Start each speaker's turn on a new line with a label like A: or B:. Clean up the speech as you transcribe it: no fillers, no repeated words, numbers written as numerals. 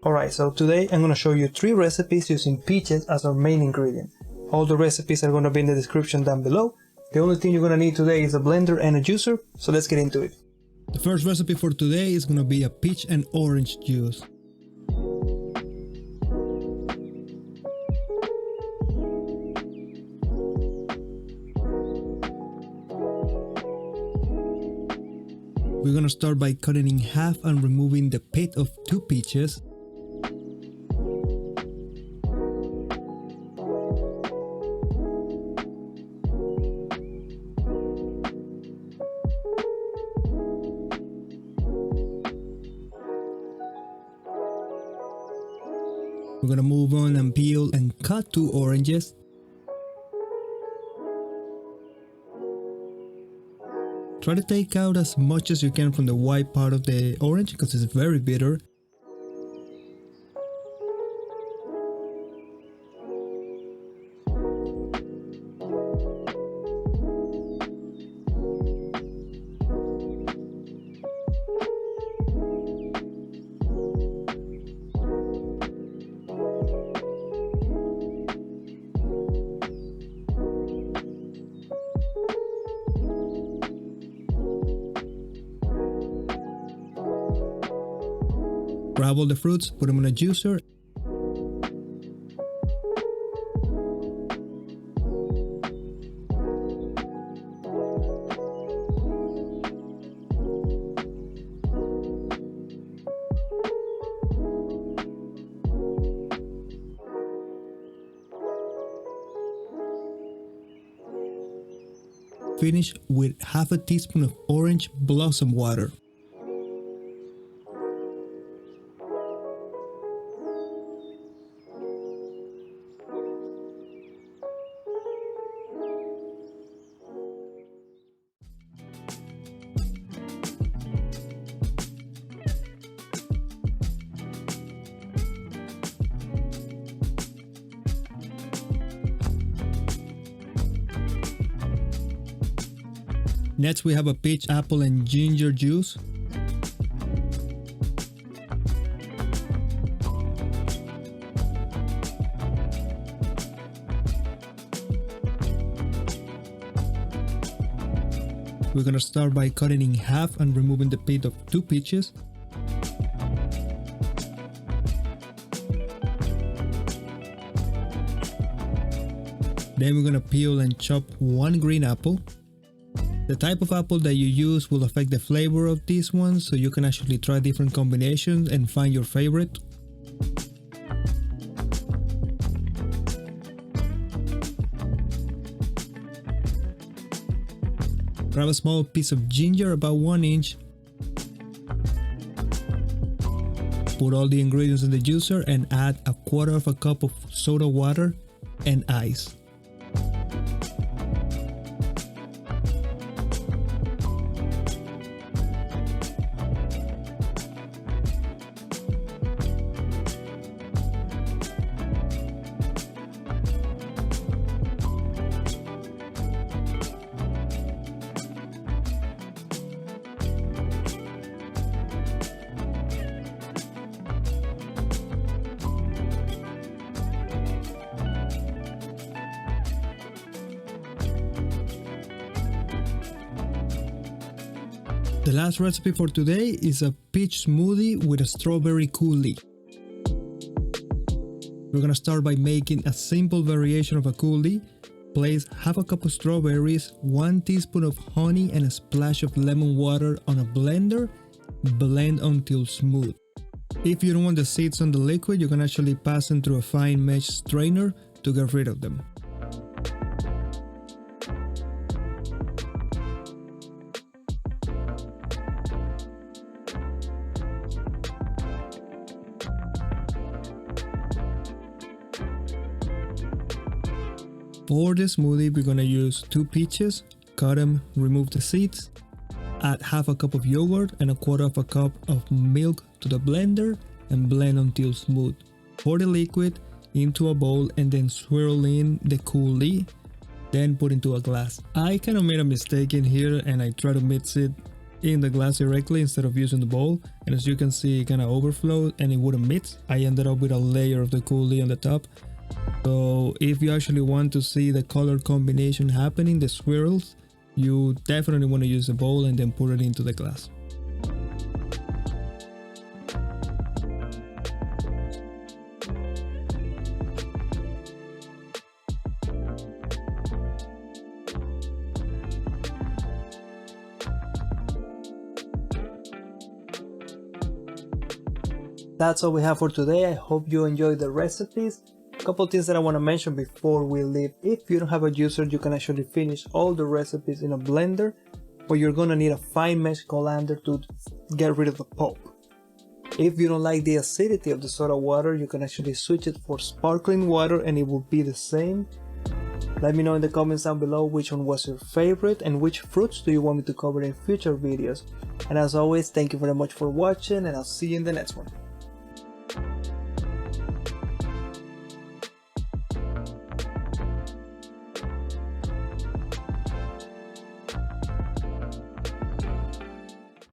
A: Alright, so today I'm going to show you 3 recipes using peaches as our main ingredient. All the recipes are going to be in the description down below. The only thing you're going to need today is a blender and a juicer, so let's get into it.
B: The first recipe for today is going to be a peach and orange juice. We're going to start by cutting in half and removing the pit of 2 peaches. We're going to move on and peel and cut 2 oranges. Try to take out as much as you can from the white part of the orange because it's very bitter. Grab all the fruits, put them in a juicer. Finish with half a teaspoon of orange blossom water. Next we have a peach, apple and ginger juice. We're gonna start by cutting in half and removing the pit of 2 peaches. Then we're gonna peel and chop 1 green apple. The type of apple that you use will affect the flavor of this one, so you can actually try different combinations and find your favorite. Grab a small piece of ginger about 1 inch. Put all the ingredients in the juicer and add 1/4 cup of soda water and ice. The last recipe for today is a peach smoothie with a strawberry coulis. We're gonna start by making a simple variation of a coulis. Place half a cup of strawberries, 1 teaspoon of honey and a splash of lemon water on a blender. Blend until smooth. If you don't want the seeds on the liquid, you can actually pass them through a fine mesh strainer to get rid of them. For the smoothie, we're gonna use 2 peaches, cut them, remove the seeds, add half a cup of yogurt and 1/4 cup of milk to the blender and blend until smooth. Pour the liquid into a bowl and then swirl in the coulis, then put into a glass. I kind of made a mistake in here and I tried to mix it in the glass directly instead of using the bowl, and as you can see, it kind of overflowed and it wouldn't mix. I ended up with a layer of the Cool-D on the top. So if you actually want to see the color combination happening, the swirls, you definitely want to use the bowl and then put it into the glass.
A: That's all we have for today. I hope you enjoyed the recipes. A couple things that I want to mention before we leave. If you don't have a juicer, you can actually finish all the recipes in a blender, but you're gonna need a fine mesh colander to get rid of the pulp. If you don't like the acidity of the soda water, you can actually switch it for sparkling water and it will be the same. Let me know in the comments down below which one was your favorite and which fruits do you want me to cover in future videos. And as always, thank you very much for watching and I'll see you in the next one.